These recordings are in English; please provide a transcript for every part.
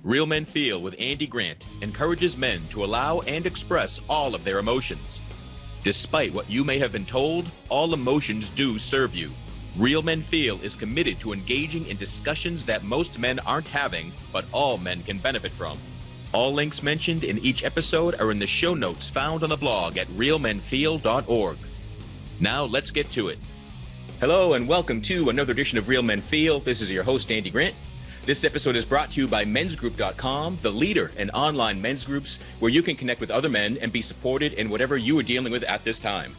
Real Men Feel with Andy Grant encourages men to allow and express all of their emotions. Despite what you may have been told, all emotions do serve you. Real Men Feel is committed to engaging in discussions that most men aren't having, but all men can benefit from. All links mentioned in each episode are in the show notes found on the blog at realmenfeel.org. Now let's get to it. Hello and welcome to another edition of Real Men Feel. This is your host, Andy Grant. This episode is brought to you by mensgroup.com, the leader in online men's groups where you can connect with other men and be supported in whatever you are dealing with at this time.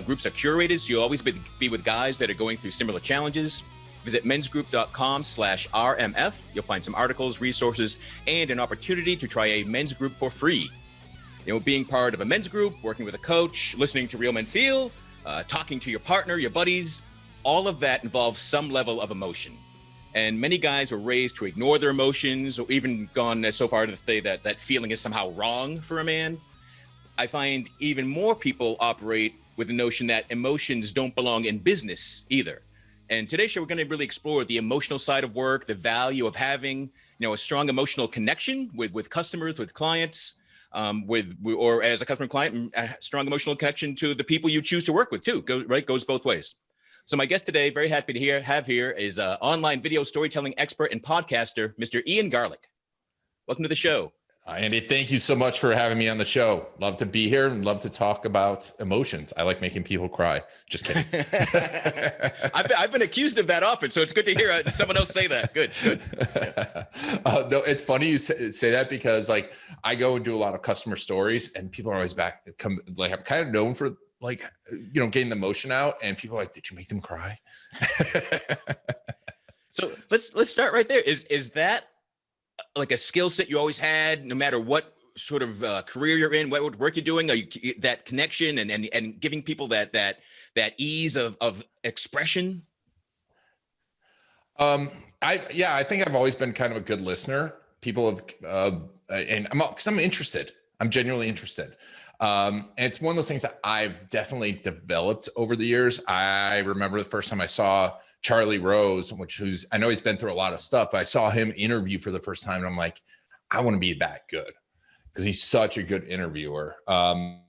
Groups are curated, so you'll always be with guys that are going through similar challenges. Visit mensgroup.com/RMF. You'll find some articles, resources, and an opportunity to try a men's group for free. You know, being part of a men's group, working with a coach, listening to Real Men Feel, talking to your partner, your buddies, all of that involves some level of emotion. And many guys were raised to ignore their emotions, or even gone so far to say that that feeling is somehow wrong for a man. I find even more people operate with the notion that emotions don't belong in business either. And today's show, we're going to really explore the emotional side of work, the value of having, a strong emotional connection with customers, with clients, or as a customer client, a strong emotional connection to the people you choose to work with too. Goes both ways. So my guest today, very happy to have here, is online video storytelling expert and podcaster, Mr. Ian Garlick. Welcome to the show. Andy, thank you so much for having me on the show. Love to be here and love to talk about emotions. I like making people cry. Just kidding. I've been accused of that often, so it's good to hear someone else say that. Good. No, it's funny you say that because I go and do a lot of customer stories and people are always I'm kind of known for getting the emotion out, and people are like, did you make them cry? So let's start right there. Is that like a skill set you always had, no matter what sort of career you're in, what work you're doing? Are you that connection and giving people that ease of expression? I think I've always been kind of a good listener. People have, because I'm interested. I'm genuinely interested. And it's one of those things that I've definitely developed over the years. I remember the first time I saw Charlie Rose, I know he's been through a lot of stuff, but I saw him interview for the first time and I'm like, I want to be that good because he's such a good interviewer. But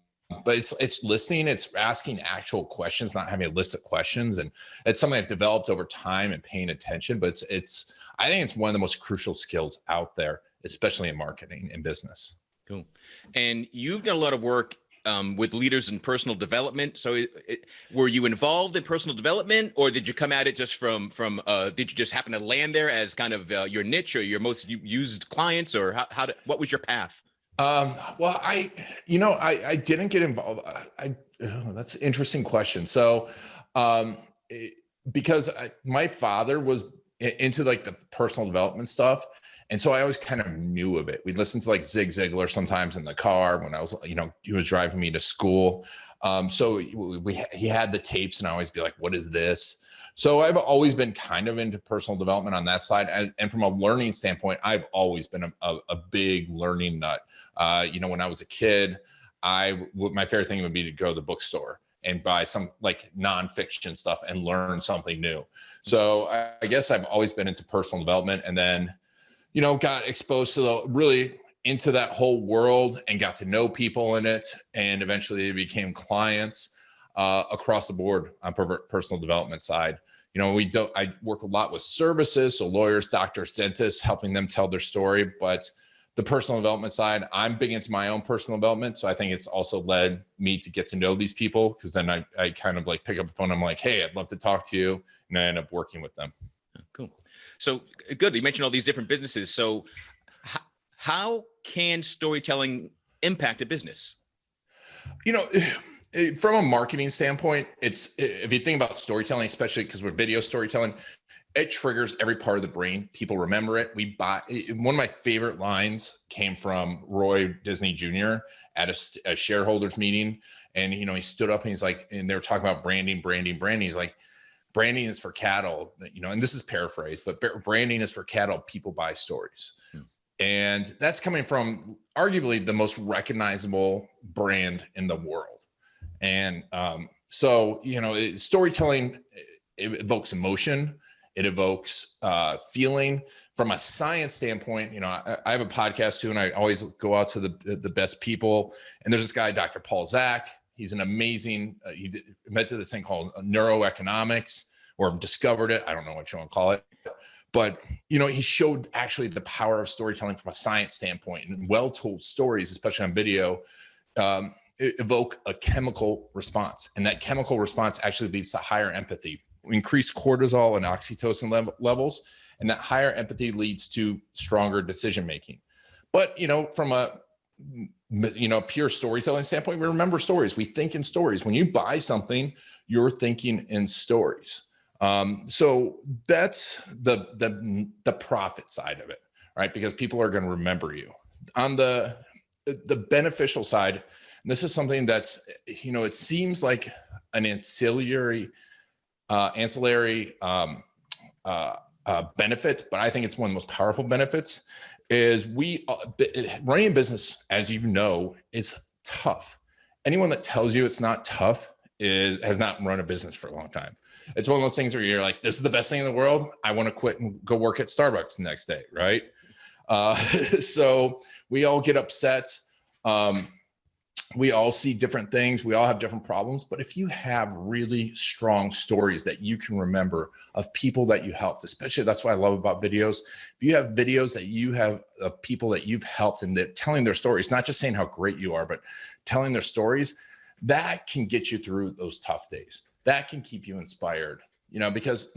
it's listening, it's asking actual questions, not having a list of questions. And it's something I've developed over time and paying attention, but I think it's one of the most crucial skills out there, especially in marketing and business. Cool. And you've done a lot of work with leaders in personal development. So were you involved in personal development, or did you come at it just from did you just happen to land there as kind of your niche or your most used clients, or what was your path? Well, I didn't get involved. That's an interesting question. So because my father was into the personal development stuff. And so I always kind of knew of it. We'd listen to Zig Ziglar sometimes in the car when I was, he was driving me to school. So he had the tapes and I always be like, what is this? So I've always been kind of into personal development on that side. And from a learning standpoint, I've always been a big learning nut. When I was a kid, my favorite thing would be to go to the bookstore and buy some nonfiction stuff and learn something new. So I guess I've always been into personal development, and then got exposed to into that whole world and got to know people in it. And eventually they became clients across the board on personal development side. I work a lot with services, so lawyers, doctors, dentists, helping them tell their story. But the personal development side, I'm big into my own personal development. So I think it's also led me to get to know these people, because then I kind of pick up the phone. I'm like, hey, I'd love to talk to you. And I end up working with them. Cool. So good. You mentioned all these different businesses. So how can storytelling impact a business? From a marketing standpoint, if you think about storytelling, especially because we're video storytelling, it triggers every part of the brain. People remember it. One of my favorite lines came from Roy Disney Jr. at a shareholders meeting. And, he stood up and he's like, and they were talking about branding. He's like, branding is for cattle, and this is paraphrased, but branding is for cattle. People buy stories. And that's coming from arguably the most recognizable brand in the world. And storytelling, it evokes emotion. It evokes feeling. from a science standpoint, I have a podcast too, and I always go out to the best people. And there's this guy, Dr. Paul Zak. He's an amazing, he invented this thing called neuroeconomics, or discovered it. I don't know what you want to call it. But, he showed actually the power of storytelling from a science standpoint, and well-told stories, especially on video, evoke a chemical response. And that chemical response actually leads to higher empathy, increased cortisol and oxytocin levels. And that higher empathy leads to stronger decision-making. But, from a, pure storytelling standpoint, we remember stories. We think in stories. When you buy something, you're thinking in stories. So that's the profit side of it, right? Because people are going to remember you. On the beneficial side, and this is something that's, it seems like an ancillary benefit, but I think it's one of the most powerful benefits. Is running a business, as you know, is tough. Anyone that tells you it's not tough has not run a business for a long time. It's one of those things where you're like, this is the best thing in the world. I want to quit and go work at Starbucks the next day, right? So we all get upset. We all see different things. We all have different problems. But if you have really strong stories that you can remember of people that you helped, especially that's what I love about videos. If you have videos that you have of people that you've helped and they're telling their stories, not just saying how great you are, but telling their stories, that can get you through those tough days. That can keep you inspired, because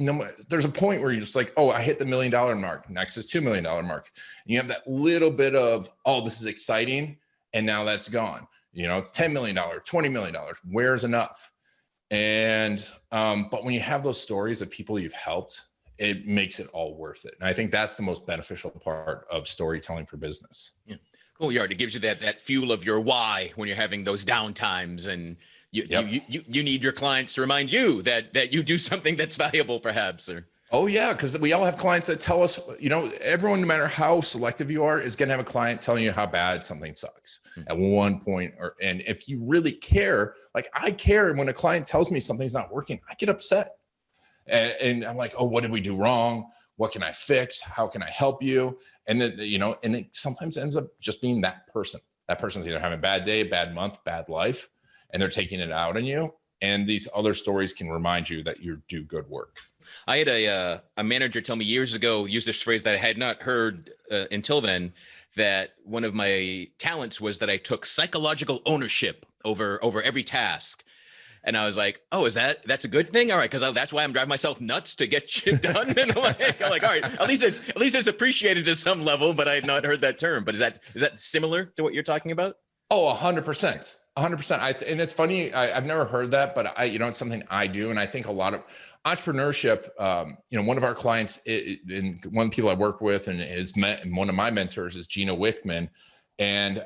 there's a point where you're just like, oh, I hit the $1 million mark. Next is $2 million mark. And you have that little bit of, oh, this is exciting. And now that's gone. It's $10 million, $20 million. Where's enough? And, but when you have those stories of people you've helped, it makes it all worth it. And I think that's the most beneficial part of storytelling for business. Yeah. Cool. Yeah. It gives you that fuel of your why when you're having those down times, and you need your clients to remind you that you do something that's valuable, perhaps, or. Oh yeah, because we all have clients that tell us, everyone, no matter how selective you are, is going to have a client telling you how bad something sucks at one point. And if you really care, like I care, when a client tells me something's not working, I get upset. And I'm like, oh, what did we do wrong? What can I fix? How can I help you? And then, and it sometimes ends up just being that person. That person's either having a bad day, bad month, bad life, and they're taking it out on you. And these other stories can remind you that you do good work. I had a manager tell me years ago, use this phrase that I had not heard until then, that one of my talents was that I took psychological ownership over every task. And I was like, oh, that's a good thing? All right. Cause that's why I'm driving myself nuts to get shit done. And I'm like, all right, at least it's appreciated to some level, but I had not heard that term. But is that similar to what you're talking about? Oh, 100%. 100%. And it's funny. I've never heard that, but it's something I do. And I think a lot of entrepreneurship, one of our clients, and one of the people I work with and one of my mentors is Gino Wickman. And,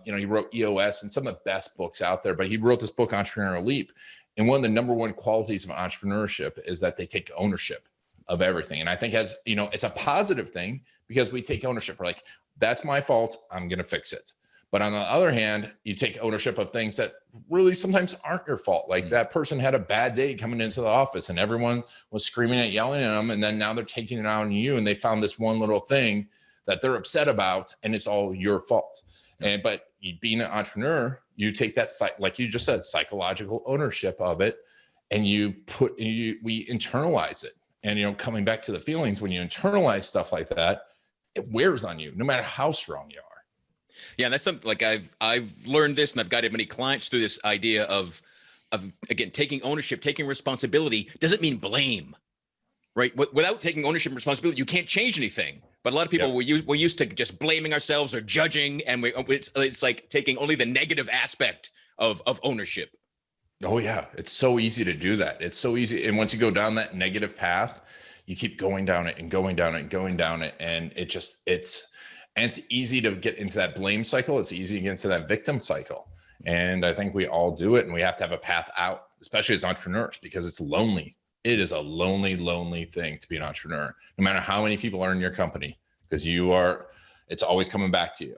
he wrote EOS and some of the best books out there, but he wrote this book, Entrepreneurial Leap. And one of the number one qualities of entrepreneurship is that they take ownership of everything. And I think it's a positive thing because we take ownership. We're like, that's my fault. I'm going to fix it. But on the other hand, you take ownership of things that really sometimes aren't your fault. Like that person had a bad day coming into the office and everyone was screaming and yelling at them. And then now they're taking it out on you and they found this one little thing that they're upset about and it's all your fault. But being an entrepreneur, you take that, like you just said, psychological ownership of it and we internalize it. And, coming back to the feelings, when you internalize stuff like that, it wears on you no matter how strong you are. Yeah, that's something like I've learned this, and I've guided many clients through this idea of again, taking ownership, taking responsibility doesn't mean blame, right? Without taking ownership and responsibility, you can't change anything. But a lot of people, we're used to just blaming ourselves or judging, and it's like taking only the negative aspect of ownership. Oh yeah, it's so easy to do that. It's so easy, and once you go down that negative path, you keep going down it and going down it and going down it, and it's easy to get into that blame cycle. It's easy to get into that victim cycle. And I think we all do it, and we have to have a path out, especially as entrepreneurs, because it's lonely. It is a lonely, lonely thing to be an entrepreneur, no matter how many people are in your company, because it's always coming back to you.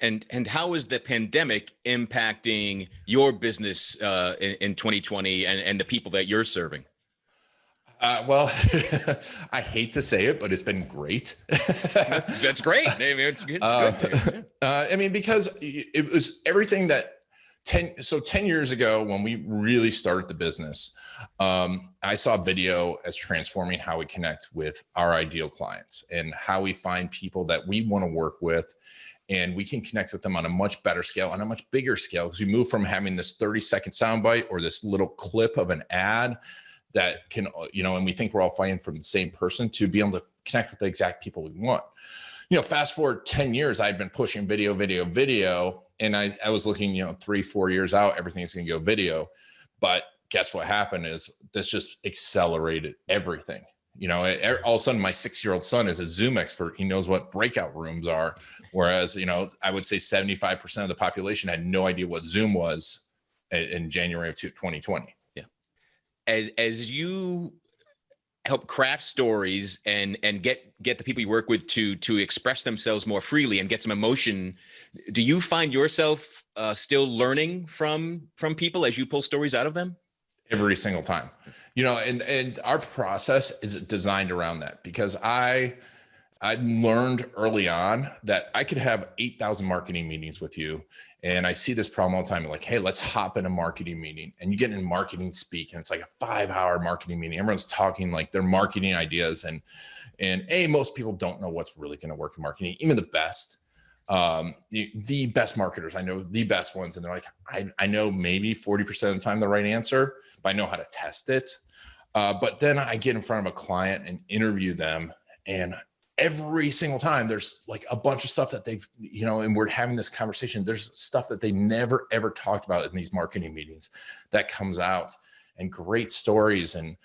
And how is the pandemic impacting your business in 2020 and the people that you're serving? Well, I hate to say it, but it's been great. That's great. I mean, it's good. I mean, because it was everything that 10 years ago when we really started the business, I saw video as transforming how we connect with our ideal clients and how we find people that we want to work with. And we can connect with them on a much better scale, on a much bigger scale, because we move from having this 30-second soundbite or this little clip of an ad that can, and we think we're all fighting from the same person, to be able to connect with the exact people we want. Fast forward 10 years, I'd been pushing video. And I was looking, 3-4 years out, everything's going to go video. But guess what happened is this just accelerated everything. All of a sudden, my 6-year-old son is a Zoom expert. He knows what breakout rooms are. Whereas, I would say 75% of the population had no idea what Zoom was in January of 2020. Yeah. As you help craft stories and get the people you work with to express themselves more freely and get some emotion, do you find yourself still learning from people as you pull stories out of them? Every single time, and our process is designed around that, because I learned early on that I could have 8,000 marketing meetings with you. And I see this problem all the time. Like, hey, let's hop in a marketing meeting, and you get in marketing speak, and it's like a 5-hour marketing meeting. Everyone's talking like their marketing ideas. And most people don't know what's really going to work in marketing, even the best. The best marketers, I know the best ones. And they're like, I know maybe 40% of the time the right answer, but I know how to test it. But then I get in front of a client and interview them, and every single time there's like a bunch of stuff that they've, and we're having this conversation. There's stuff that they never, ever talked about in these marketing meetings that comes out, and great stories, and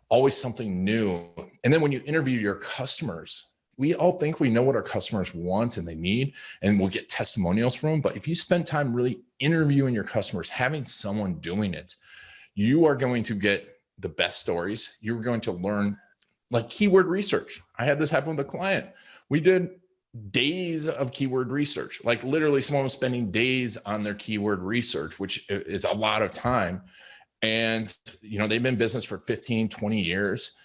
always something new. And then when you interview your customers, we all think we know what our customers want and they need, and we'll get testimonials from them. But if you spend time really interviewing your customers, having someone doing it, you are going to get the best stories. You're going to learn, like keyword research. I had this happen with a client. We did days of keyword research. Like literally someone was spending days on their keyword research, which is a lot of time. And, they've been in business for 15, 20 years.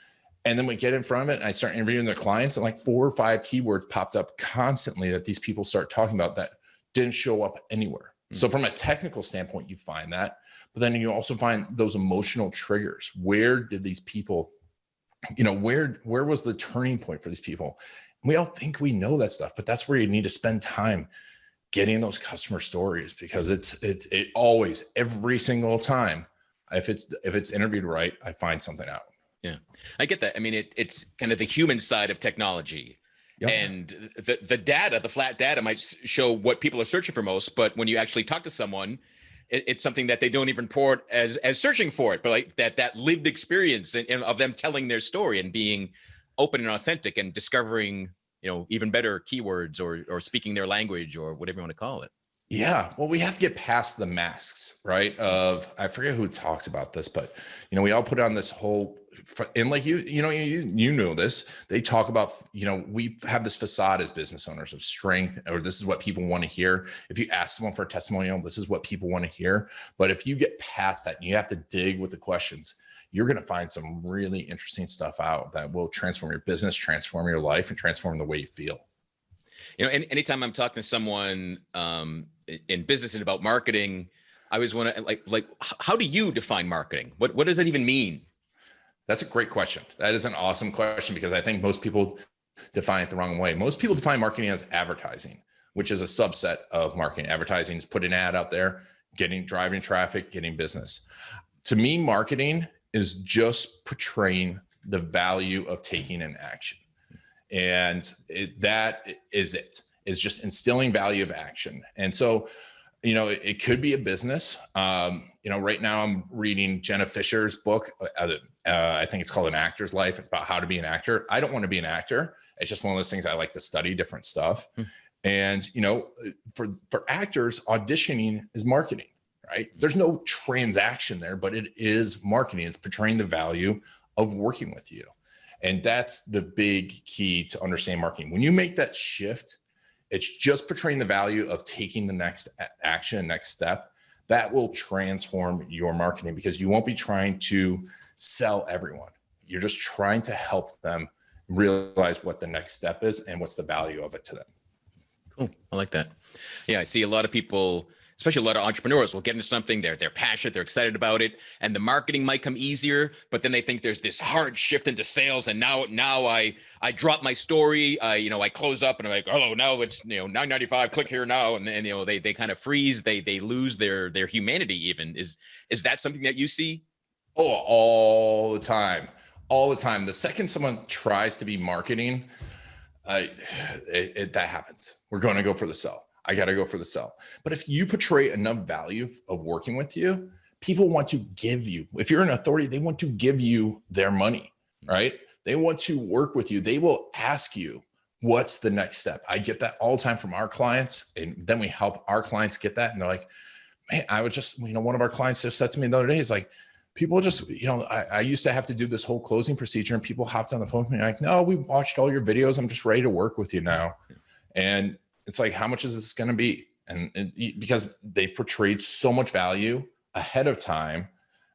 And then we get in front of it and I start interviewing their clients, and like 4 or 5 keywords popped up constantly that these people start talking about that didn't show up anywhere. Mm-hmm. So from a technical standpoint, you find that, but then you also find those emotional triggers. Where did these people, where was the turning point for these people? We all think we know that stuff, but that's where you need to spend time getting those customer stories, because it always, every single time, if it's interviewed right, I find something out. Yeah, I get that. I mean, it's kind of the human side of technology. Yep. And the data, the flat data might show what people are searching for most, but when you actually talk to someone, it's something that they don't even report as searching for it, but like that lived experience of them telling their story and being open and authentic and discovering, even better keywords or speaking their language or whatever you want to call it. Yeah. Well, we have to get past the masks, right? I forget who talks about this, but we all put on this whole, and like you know this, they talk about, we have this facade as business owners of strength, or this is what people want to hear. If you ask someone for a testimonial, this is what people want to hear. But if you get past that and you have to dig with the questions, you're going to find some really interesting stuff out that will transform your business, transform your life, and transform the way you feel. Anytime I'm talking to someone in business and about marketing, I always want to like, how do you define marketing? What does it even mean? That's a great question. That is an awesome question, because I think most people define it the wrong way. Most people define marketing as advertising, which is a subset of marketing. Advertising is putting an ad out there, driving traffic, getting business. To me, marketing is just portraying the value of taking an action. And that is just instilling value of action. And so, it could be a business. Right now I'm reading Jenna Fisher's book. I think it's called An Actor's Life. It's about how to be an actor. I don't want to be an actor. It's just one of those things I like to study different stuff. And, for actors, auditioning is marketing, right? There's no transaction there, but it is marketing. It's portraying the value of working with you. And that's the big key to understand marketing. When you make that shift, it's just portraying the value of taking the next action, next step. That will transform your marketing, because you won't be trying to sell everyone. You're just trying to help them realize what the next step is and what's the value of it to them. Cool. I like that. Yeah, I see a lot of people, especially a lot of entrepreneurs, will get into something, they're passionate, they're excited about it, and the marketing might come easier, but then they think there's this hard shift into sales, and now I drop my story, I close up and I'm like, oh, now it's $9.95, click here now, and then they kind of freeze, they lose their humanity. Even is that something that you see? Oh, all the time. All the time. The second someone tries to be marketing, that happens. We're going to go for the sell. I got to go for the sell. But if you portray enough value of working with you, people want to give you, if you're an authority, they want to give you their money, right? They want to work with you. They will ask you, what's the next step? I get that all the time from our clients. And then we help our clients get that. And they're like, man, I would just, one of our clients just said to me the other day, is like, people just, I used to have to do this whole closing procedure, and people hopped on the phone with me like, no, we watched all your videos. I'm just ready to work with you now. And it's like, how much is this going to be? And because they've portrayed so much value ahead of time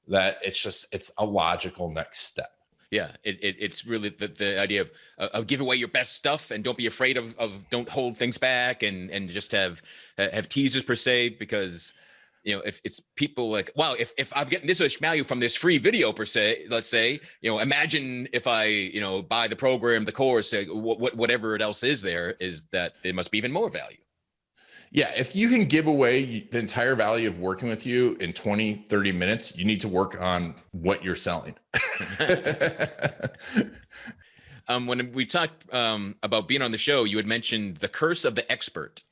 that it's a logical next step. Yeah, it's really the idea of give away your best stuff, and don't be afraid of don't hold things back, and just have teasers per se, because if it's people like, wow, if I'm getting this much value from this free video per se, let's say, imagine if I, buy the program, the course, whatever else is there, is that there must be even more value. Yeah. If you can give away the entire value of working with you in 20, 30 minutes, you need to work on what you're selling. When we talked about being on the show, you had mentioned the curse of the expert.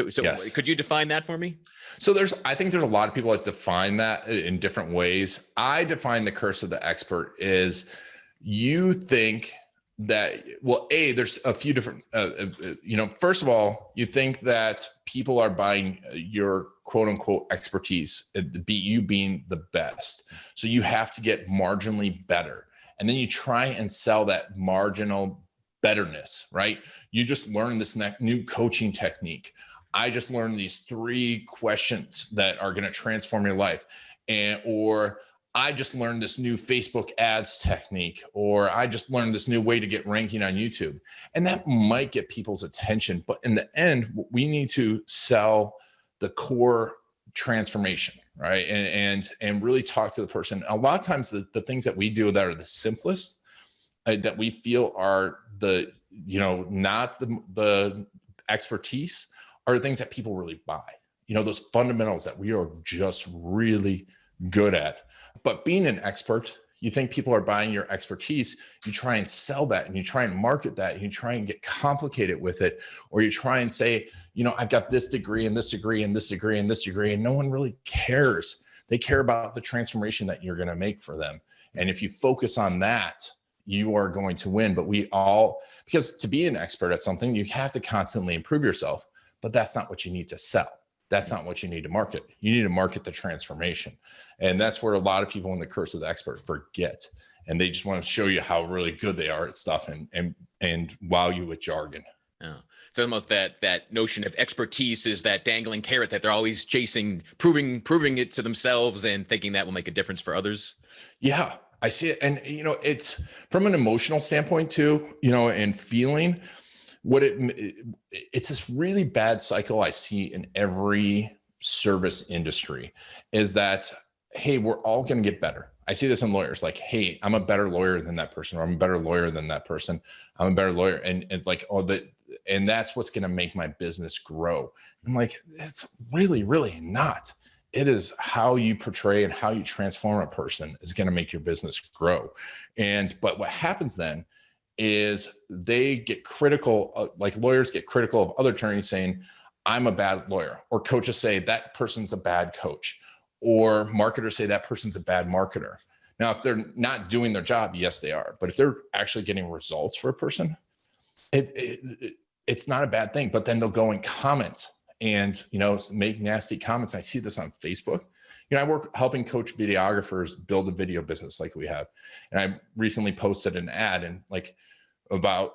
So yes. Could you define that for me? So I think there's a lot of people that define that in different ways. I define the curse of the expert is you think that, well, there's a few different, first of all, you think that people are buying your quote unquote expertise, you being the best. So you have to get marginally better. And then you try and sell that marginal betterness, right? You just learn this new coaching technique. I just learned these 3 questions that are going to transform your life. Or I just learned this new Facebook ads technique, or I just learned this new way to get ranking on YouTube. And that might get people's attention. But in the end, we need to sell the core transformation, right? And really talk to the person. A lot of times the things that we do that are the simplest, that we feel are not the expertise, are things that people really buy, those fundamentals that we are just really good at. But being an expert, you think people are buying your expertise, you try and sell that, and you try and market that, and you try and get complicated with it, or you try and say, I've got this degree and this degree and this degree and this degree, and no one really cares. They care about the transformation that you're going to make for them. And if you focus on that, you are going to win. But because to be an expert at something, you have to constantly improve yourself. But that's not what you need to sell. That's not what you need to market. You need to market the transformation. And that's where a lot of people in the curse of the expert forget. And they just want to show you how really good they are at stuff and wow you with jargon. Yeah. It's almost that notion of expertise is that dangling carrot that they're always chasing, proving it to themselves and thinking that will make a difference for others. Yeah, I see it. And, it's from an emotional standpoint too, and feeling, it's this really bad cycle I see in every service industry is that, hey, we're all going to get better. I see this in lawyers, like, hey, I'm a better lawyer than that person, or I'm a better lawyer than that person. I'm a better lawyer. And like, and that's what's going to make my business grow. I'm like, it's really, really not. It is how you portray and how you transform a person is going to make your business grow. But what happens then is they get critical, like lawyers get critical of other attorneys saying, I'm a bad lawyer, or coaches say that person's a bad coach, or marketers say that person's a bad marketer. Now, if they're not doing their job, yes, they are. But if they're actually getting results for a person, it's not a bad thing. But then they'll go and comment and, make nasty comments. I see this on Facebook. I work helping coach videographers build a video business like we have. And I recently posted an ad and about,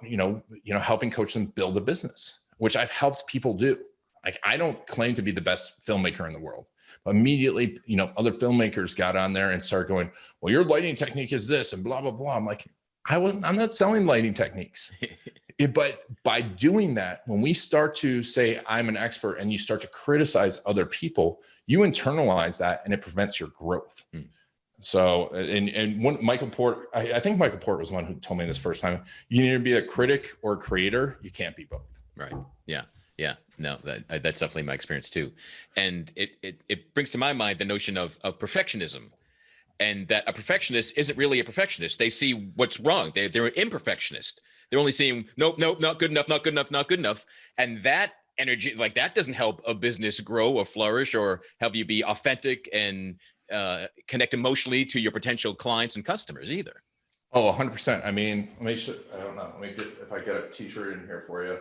helping coach them build a business, which I've helped people do. Like, I don't claim to be the best filmmaker in the world. But immediately, other filmmakers got on there and started going, well, your lighting technique is this and blah, blah, blah. I'm like, I'm not selling lighting techniques. But by doing that, when we start to say I'm an expert and you start to criticize other people, you internalize that and it prevents your growth. So, and when Michael Port, I think Michael Port was the one who told me this first time, you need to be a critic or a creator. You can't be both. Right. Yeah. Yeah. No, that's definitely my experience too. And it brings to my mind the notion of perfectionism, and that a perfectionist isn't really a perfectionist. They see what's wrong. They're an imperfectionist. They're only seeing, nope, not good enough, not good enough, not good enough. And that energy, like that doesn't help a business grow or flourish or help you be authentic and connect emotionally to your potential clients and customers either. Oh, 100%. I mean, I don't know. Let me get, if I get a t-shirt in here for you.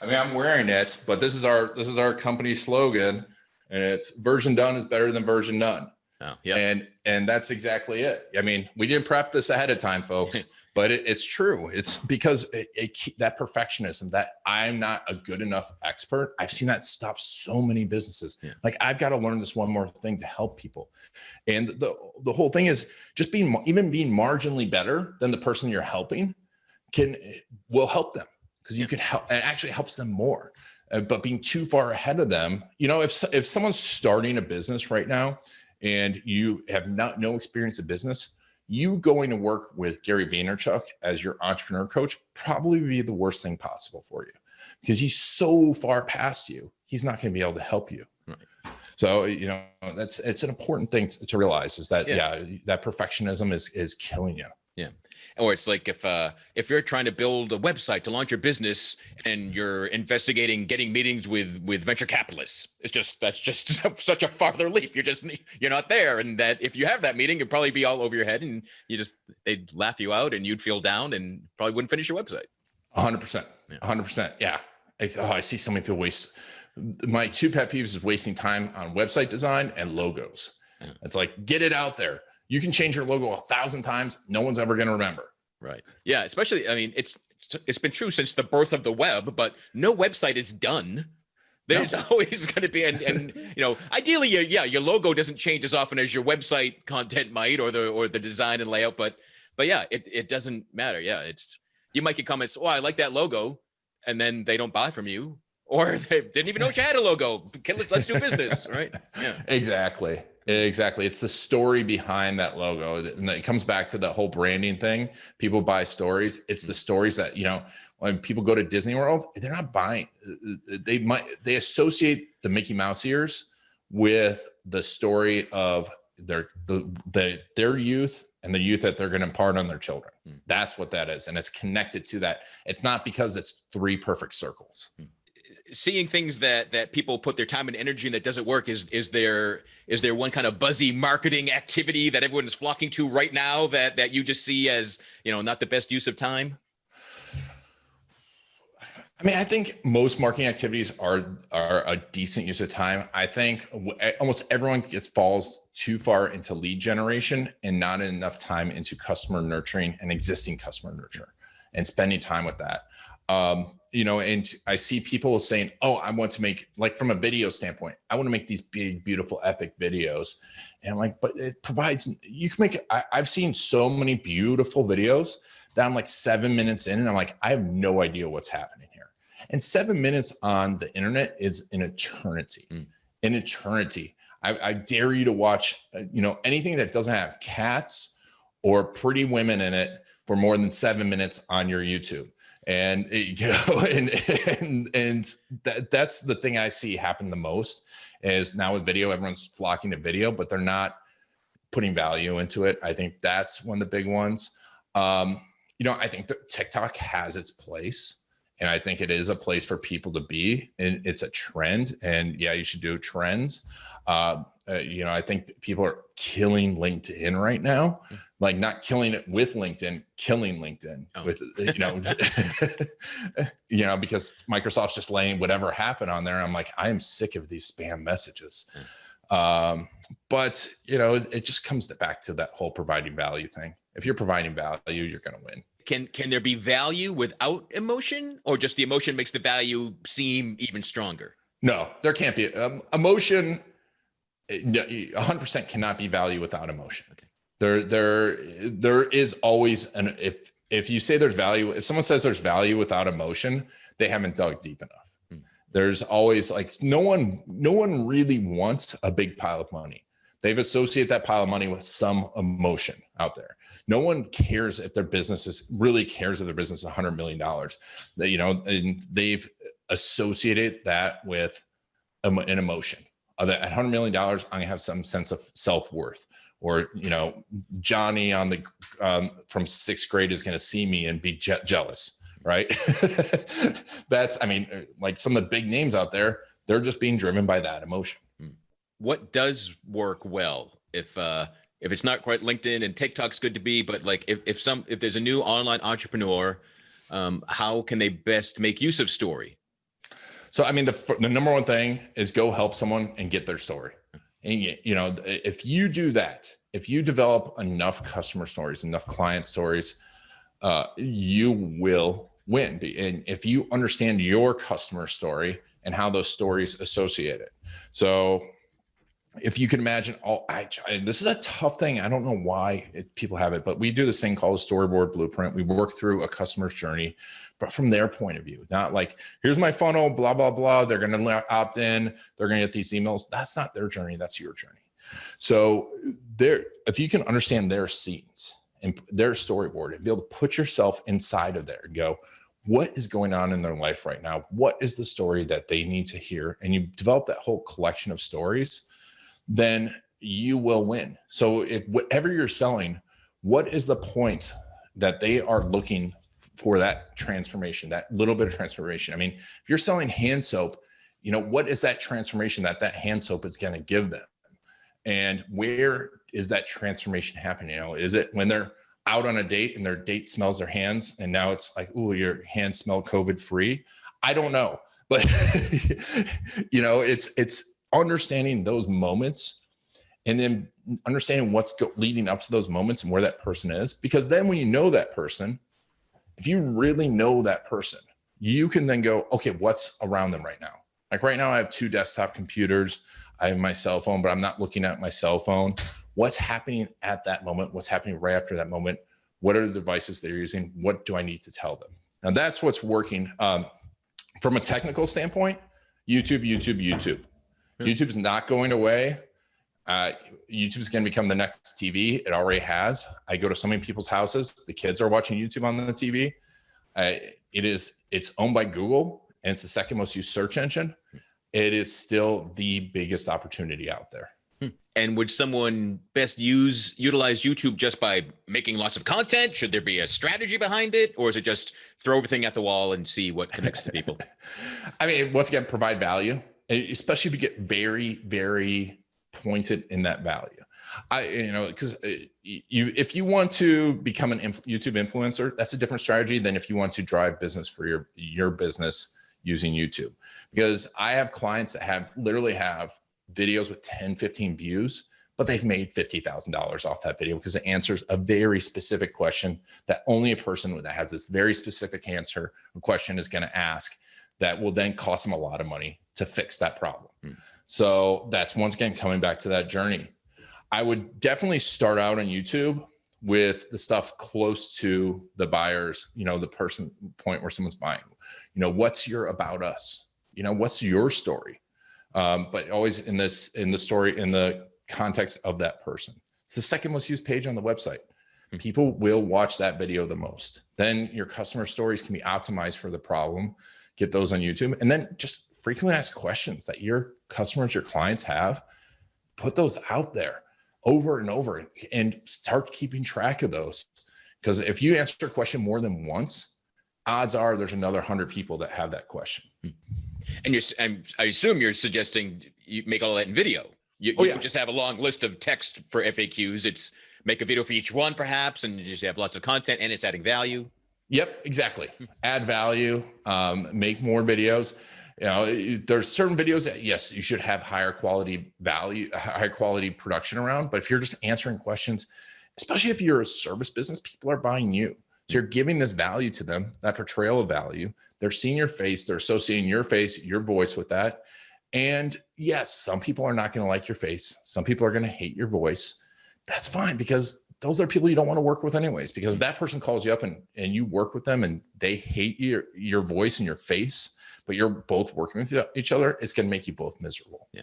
I mean, I'm wearing it, but this is our company slogan, and it's version done is better than version none. Oh, yeah. And that's exactly it. I mean, we didn't prep this ahead of time, folks, but it's true. It's because that perfectionism, that I'm not a good enough expert. I've seen that stop so many businesses. Yeah. Like, I've got to learn this one more thing to help people. And the whole thing is just being marginally better than the person you're helping will help them, because you can help, and it actually helps them more. But being too far ahead of them, if someone's starting a business right now and you have no experience in business, you going to work with Gary Vaynerchuk as your entrepreneur coach probably would be the worst thing possible for you, because he's so far past you. He's not going to be able to help you. Right. So, it's an important thing to realize, is that, that perfectionism is killing you. Yeah. Or it's like if you're trying to build a website to launch your business and you're investigating getting meetings with venture capitalists, that's just such a farther leap. You're not there. And that if you have that meeting, it'd probably be all over your head, and they'd laugh you out and you'd feel down and probably wouldn't finish your website. 100%. 100%. Yeah. I see so many people waste. My two pet peeves is wasting time on website design and logos. Yeah. It's like, get it out there. You can change your logo 1,000 times. No one's ever going to remember. Right. Yeah. Especially, I mean, it's been true since the birth of the web, but no website is done. There's always going to be, and ideally, your logo doesn't change as often as your website content might, or the design and layout. But yeah, it doesn't matter. Yeah. You might get comments, oh, I like that logo, and then they don't buy from you, or they didn't even know you had a logo. Let's do business. Right. Yeah. Exactly. It's the story behind that logo. And it comes back to the whole branding thing. People buy stories. It's the stories that, when people go to Disney World, they're not buying. They associate the Mickey Mouse ears with the story of their youth and the youth that they're going to impart on their children. That's what that is. And it's connected to that. It's not because it's three perfect circles. Seeing things that people put their time and energy in that doesn't work, is there one kind of buzzy marketing activity that everyone's flocking to right now that you just see as, not the best use of time? I mean, I think most marketing activities are a decent use of time. I think almost everyone falls too far into lead generation and not enough time into customer nurturing and existing customer nurture and spending time with that. And I see people saying, oh, I want to make, like, from a video standpoint, I want to make these big, beautiful, epic videos. And I'm like, but it provides, you can make it. I've seen so many beautiful videos that I'm like 7 minutes in and I'm like, I have no idea what's happening here. And 7 minutes on the internet is an eternity. An eternity. I dare you to watch, anything that doesn't have cats or pretty women in it for more than 7 minutes on your YouTube. And that's the thing I see happen the most, is now with video, everyone's flocking to video, but they're not putting value into it. I think that's one of the big ones. I think that TikTok has its place, and I think it is a place for people to be, and it's a trend, and you should do trends. I think people are killing LinkedIn right now, like not killing it with LinkedIn, killing LinkedIn with, because Microsoft's just letting whatever happen on there. I'm like, I am sick of these spam messages. But it just comes back to that whole providing value thing. If you're providing value, you're going to win. Can there be value without emotion, or just the emotion makes the value seem even stronger? No, there can't be emotion. 100% cannot be value without emotion. Okay. There is always an, if you say there's value, if someone says there's value without emotion, they haven't dug deep enough. There's always like, no one really wants a big pile of money. They've associated that pile of money with some emotion out there. No one cares if their business is really cares if their business is $100 million. And they've associated that with an emotion. At $100 million, I'm gonna have some sense of self-worth, or Johnny on the from 6th grade is gonna see me and be jealous, right? Like some of the big names out there, they're just being driven by that emotion. What does work well? If it's not quite LinkedIn and TikTok's good to be, but like if there's a new online entrepreneur, how can they best make use of story? So, the number one thing is go help someone and get their story. And, if you do that, if you develop enough customer stories, enough client stories, you will win. And if you understand your customer story and how those stories associate it. So if you can imagine, this is a tough thing. I don't know why people have it, but we do this thing called a storyboard blueprint. We work through a customer's journey, but from their point of view, not like, here's my funnel, blah, blah, blah. They're going to opt in. They're going to get these emails. That's not their journey. That's your journey. So if you can understand their scenes and their storyboard and be able to put yourself inside of there and go, what is going on in their life right now? What is the story that they need to hear? And you develop that whole collection of stories, then you will win. So if whatever you're selling, what is the point that they are looking for that transformation, that little bit of transformation? If you're selling hand soap, what is that transformation that hand soap is going to give them? And where is that transformation happening? Is it when they're out on a date and their date smells their hands and now it's like, oh, your hands smell COVID free? I don't know. But, it's understanding those moments and then understanding what's leading up to those moments and where that person is. Because then when you know that person, if you really know that person, you can then go, okay, what's around them right now? Like right now I have 2 desktop computers. I have my cell phone, but I'm not looking at my cell phone. What's happening at that moment? What's happening right after that moment? What are the devices they're using? What do I need to tell them? Now that's what's working. From a technical standpoint, YouTube. YouTube is not going away. YouTube is going to become the next TV. It already has. I go to so many people's houses. The kids are watching YouTube on the TV. It's owned by Google and it's the 2nd most used search engine. It is still the biggest opportunity out there. And would someone best utilize YouTube just by making lots of content? Should there be a strategy behind it? Or is it just throw everything at the wall and see what connects to people? Once again, provide value, especially if you get very, very pointed in that value. Because if you want to become an YouTube influencer, that's a different strategy than if you want to drive business for your business using YouTube. Because I have clients that literally have videos with 10, 15 views, but they've made $50,000 off that video because it answers a very specific question that only a person that has this very specific answer or question is going to ask, that will then cost them a lot of money to fix that problem. So that's, once again, coming back to that journey. I would definitely start out on YouTube with the stuff close to the buyers, the person point where someone's buying. What's your about us? What's your story? But always in the context of that person. It's the 2nd most used page on the website. People will watch that video the most. Then your customer stories can be optimized for the problem. Get those on YouTube. And then just frequently ask questions that your customers, your clients have. Put those out there over and over and start keeping track of those. Because if you answer a question more than once, odds are there's another 100 people that have that question. And I assume you're suggesting you make all that in video. You just have a long list of text for FAQs. It's make a video for each one, perhaps, and you just have lots of content, and it's adding value. Yep, exactly. Add value, make more videos. There's certain videos that, yes, you should have higher quality production around. But if you're just answering questions, especially if you're a service business, people are buying you. So you're giving this value to them, that portrayal of value. They're seeing your face, they're associating your face, your voice with that. And yes, some people are not going to like your face. Some people are going to hate your voice. That's fine, because those are people you don't want to work with anyways. Because if that person calls you up and you work with them and they hate your voice and your face, but you're both working with each other, it's going to make you both miserable. Yeah.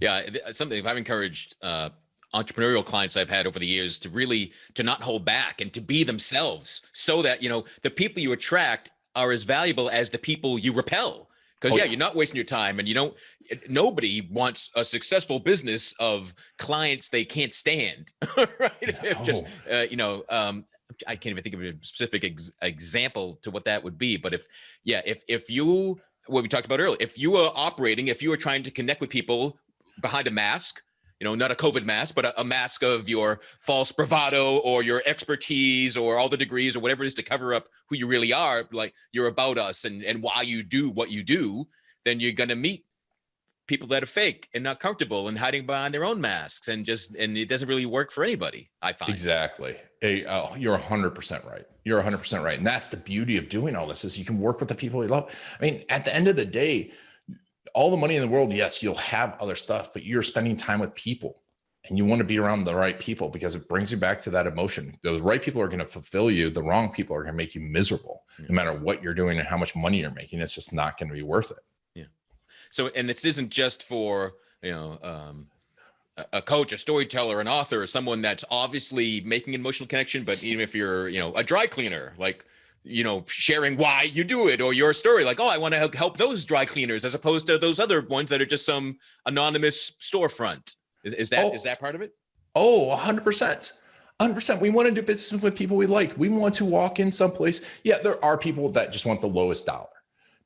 Yeah. Something I've encouraged entrepreneurial clients I've had over the years to not hold back and to be themselves, so that, the people you attract are as valuable as the people you repel. Because you're not wasting your time, and nobody wants a successful business of clients they can't stand, right? If just, I can't even think of a specific example to what that would be. But if you, what we talked about earlier, if you are trying to connect with people behind a mask, not a COVID mask, but a mask of your false bravado or your expertise or all the degrees or whatever it is to cover up who you really are, like you're about us and why you do what you do, then you're going to meet people that are fake and not comfortable and hiding behind their own masks, and it doesn't really work for anybody, I find. Exactly. You're 100% right. You're 100% right. And that's the beauty of doing all this, is you can work with the people you love. I mean, at the end of the day, all the money in the world, yes, you'll have other stuff, but you're spending time with people, and you want to be around the right people because it brings you back to that emotion. The right people are going to fulfill you. The wrong people are going to make you miserable, no matter what you're doing and how much money you're making. It's just not going to be worth it. Yeah. So, and this isn't just for, a coach, a storyteller, an author, or someone that's obviously making an emotional connection, but even if you're, a dry cleaner, like, sharing why you do it, or your story, like, oh, I want to help those dry cleaners, as opposed to those other ones that are just some anonymous storefront. Is that part of it? Oh, 100%. 100%. We want to do business with people we like. We want to walk in someplace. Yeah, there are people that just want the lowest dollar,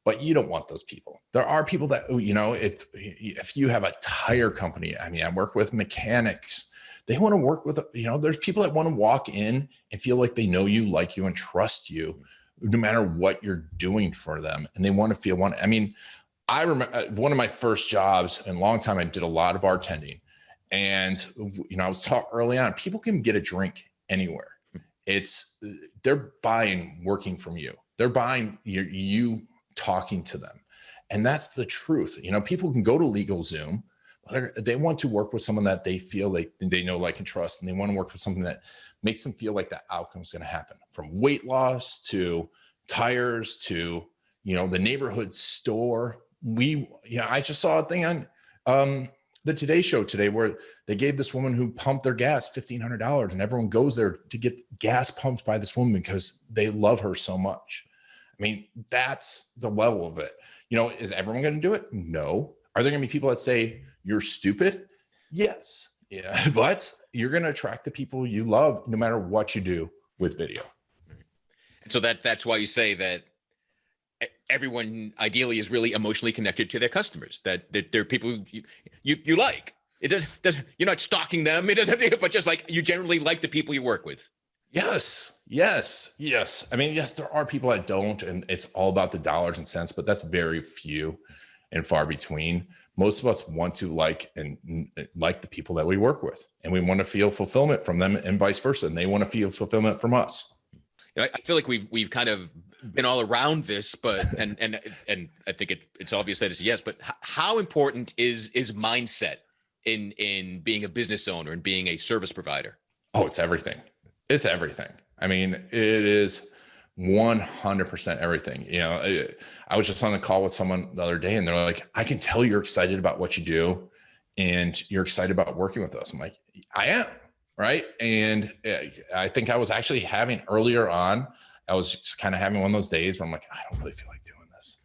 but you don't want those people. There are people that, if you have a tire company, I mean, I work with mechanics. They want to work with, there's people that want to walk in and feel like they know you, like you, and trust you, no matter what you're doing for them. And they want to feel I mean, I remember one of my first jobs in a long time, I did a lot of bartending. And, I was taught early on, people can get a drink anywhere. They're buying working from you. They're buying you talking to them. And that's the truth. People can go to LegalZoom. They want to work with someone that they feel like they know, like, and trust. And they want to work with something that makes them feel like that outcome is going to happen, from weight loss to tires to, the neighborhood store. I just saw a thing on the Today Show today where they gave this woman who pumped their gas $1,500, and everyone goes there to get gas pumped by this woman because they love her so much. I mean, that's the level of it. Is everyone going to do it? No. Are there going to be people that say you're stupid? Yes. Yeah. But you're going to attract the people you love no matter what you do with video. And so that's why you say that everyone ideally is really emotionally connected to their customers, that they're people you like. It doesn't, you're not stalking them. It doesn't, but just like you generally like the people you work with. Yes. I mean, yes, there are people that don't, and it's all about the dollars and cents, but that's very few and far between. Most of us want to like the people that we work with, and we want to feel fulfillment from them, and vice versa. And they want to feel fulfillment from us. I feel like we've kind of been all around this, but and I think it's obvious that it's a yes. But how important is mindset in being a business owner and being a service provider? Oh, it's everything. It's everything. I mean, it is 100% everything. I was just on the call with someone the other day, and they're like, I can tell you're excited about what you do and you're excited about working with us. I'm like, I am. Right. And I think I was actually having earlier on, I was just kind of having one of those days where I'm like, I don't really feel like doing this,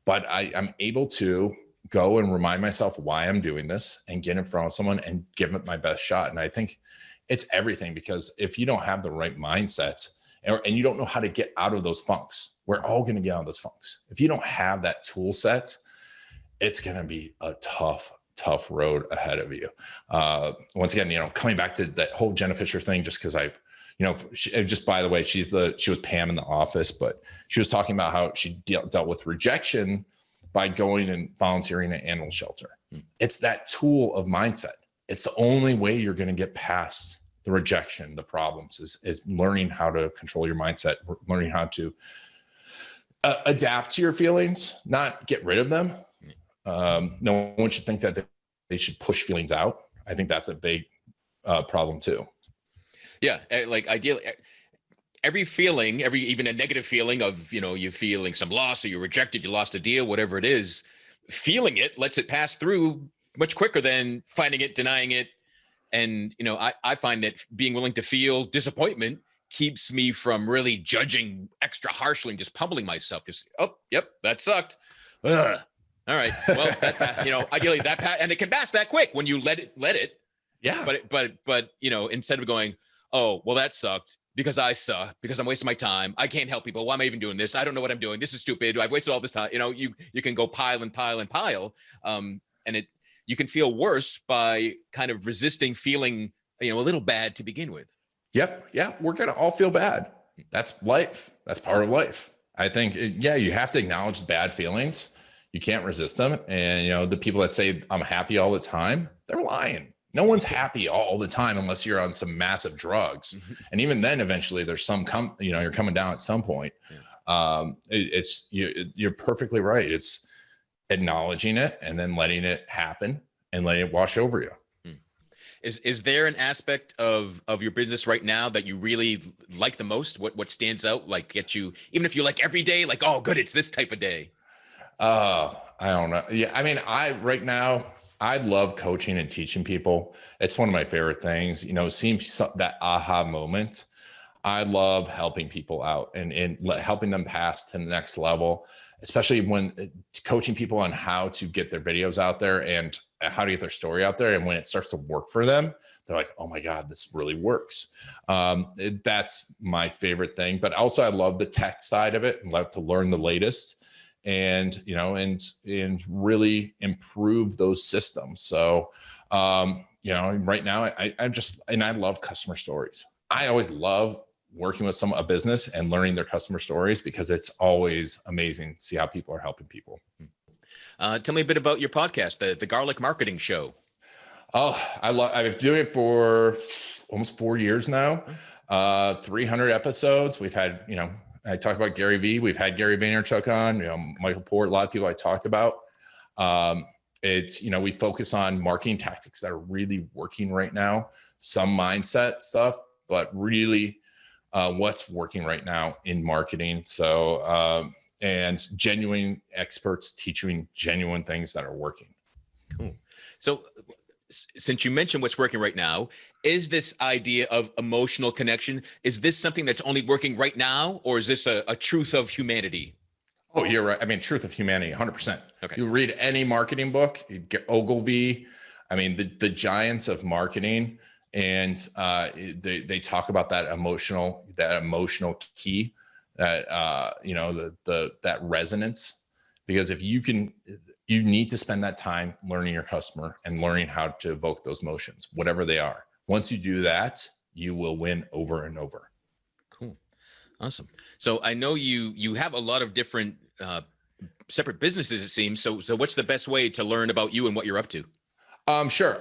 but I'm able to go and remind myself why I'm doing this and get in front of someone and give it my best shot. And I think it's everything, because if you don't have the right mindset and you don't know how to get out of those funks, we're all going to get out of those funks. If you don't have that tool set, it's going to be a tough road ahead of you. Once again, coming back to that whole Jenna Fisher thing, just because just by the way, she was Pam in The Office, but she was talking about how she dealt with rejection by going and volunteering at animal shelter. It's that tool of mindset. It's the only way you're going to get past the rejection, the problems, is learning how to control your mindset, learning how to adapt to your feelings, not get rid of them, No one should think that they should push feelings out. I think that's a big problem too. Yeah, like ideally, every feeling, even a negative feeling of, you feeling some loss or you're rejected, you lost a deal, whatever it is, feeling it lets it pass through much quicker than fighting it, denying it. And, I find that being willing to feel disappointment keeps me from really judging extra harshly and just pummeling myself. Just, oh, yep, that sucked. Ugh. All right. Well, ideally and it can pass that quick when you let it. Yeah. But, instead of going, oh, well, that sucked because I suck, because I'm wasting my time. I can't help people. Why am I even doing this? I don't know what I'm doing. This is stupid. I've wasted all this time. You can go pile and pile and pile. And you can feel worse by kind of resisting feeling, a little bad to begin with. Yep. Yeah. We're going to all feel bad. That's life. That's part of life. I think, you have to acknowledge bad feelings. You can't resist them. And, the people that say I'm happy all the time, they're lying. No one's happy all the time unless you're on some massive drugs. Mm-hmm. And even then, eventually there's some, you're coming down at some point. Yeah. You're perfectly right. It's acknowledging it and then letting it happen and letting it wash over you. Is there an aspect of your business right now that you really like the most? What stands out, like get you, even if you like every day, like, oh, good, it's this type of day? I don't know. Yeah. I mean, right now, I love coaching and teaching people. It's one of my favorite things, seeing that aha moment. I love helping people out and helping them pass to the next level, especially when coaching people on how to get their videos out there and how to get their story out there. And when it starts to work for them, they're like, oh my God, this really works. That's my favorite thing. But also I love the tech side of it and love to learn the latest and really improve those systems. So, right now I love customer stories. I always love working with a business and learning their customer stories because it's always amazing to see how people are helping people. Tell me a bit about your podcast, the Garlic Marketing Show. Oh, I've been doing it for almost 4 years now. 300 episodes. We've had, I talked about Gary Vee. We've had Gary Vaynerchuk on, Michael Port, a lot of people I talked about. We focus on marketing tactics that are really working right now, some mindset stuff, but really what's working right now in marketing. So, and genuine experts teaching genuine things that are working. Cool. So since you mentioned what's working right now, is this idea of emotional connection, is this something that's only working right now, or is this a truth of humanity? Oh, you're right. I mean, truth of humanity, 100%. Okay. You read any marketing book, you get Ogilvy, the giants of marketing, and they talk about that emotional key, that that resonance. Because if you need to spend that time learning your customer and learning how to evoke those emotions, whatever they are. Once you do that, you will win over and over. Cool. Awesome. So I know you have a lot of different separate businesses, it seems. So what's the best way to learn about you and what you're up to? Sure.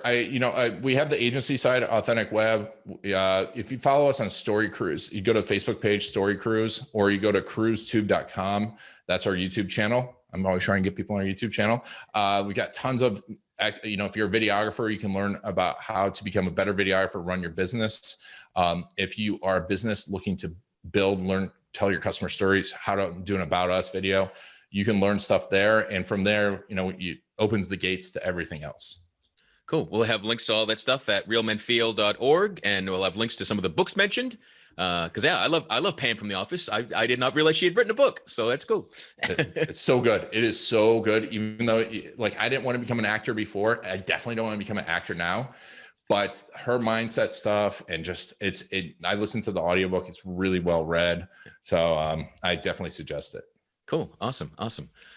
We have the agency side, Authentic Web. If you follow us on Story Cruise, you go to the Facebook page, Story Cruise, or you go to cruisetube.com. That's our YouTube channel. I'm always trying to get people on our YouTube channel. We got tons of, if you're a videographer, you can learn about how to become a better videographer, run your business. If you are a business looking to build, learn, tell your customer stories, how to do an About Us video, you can learn stuff there. And from there, it opens the gates to everything else. Cool. We'll have links to all that stuff at realmenfeel.org, and we'll have links to some of the books mentioned. Because I love Pam from The Office. I did not realize she had written a book, so that's cool. It's so good. It is so good. Even though I didn't want to become an actor before, I definitely don't want to become an actor now. But her mindset stuff and I listened to the audiobook. It's really well read, so I definitely suggest it. Cool. Awesome.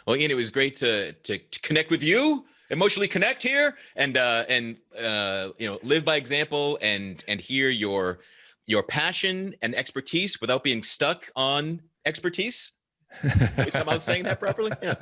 Well, Ian, it was great to connect with you. Emotionally connect here and live by example and hear your passion and expertise without being stuck on expertise. Am I somehow saying that properly? Yeah.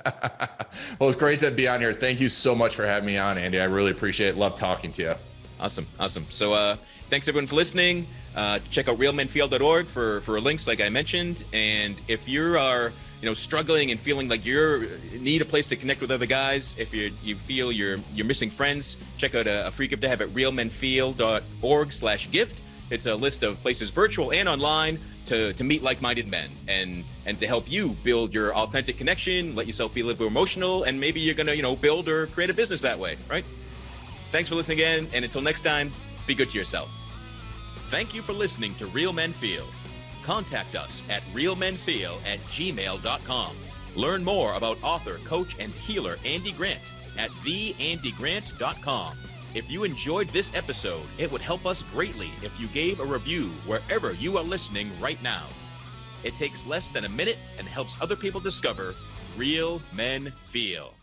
Well, it's great to be on here. Thank you so much for having me on, Andy. I really appreciate it. Love talking to you. Awesome. So thanks everyone for listening. Check out realmenfeel.org for links like I mentioned. And if you are struggling and feeling like you need a place to connect with other guys, if you feel you're missing friends, check out a free gift I have at realmenfeel.org/gift. It's a list of places, virtual and online, to meet like-minded men and to help you build your authentic connection, let yourself be a little bit emotional, and maybe you're gonna build or create a business that way, right? Thanks for listening again, and until next time, be good to yourself. Thank you for listening to Real Men Feel. Contact us at realmenfeel@gmail.com. Learn more about author, coach, and healer Andy Grant at theandygrant.com. If you enjoyed this episode, it would help us greatly if you gave a review wherever you are listening right now. It takes less than a minute and helps other people discover Real Men Feel.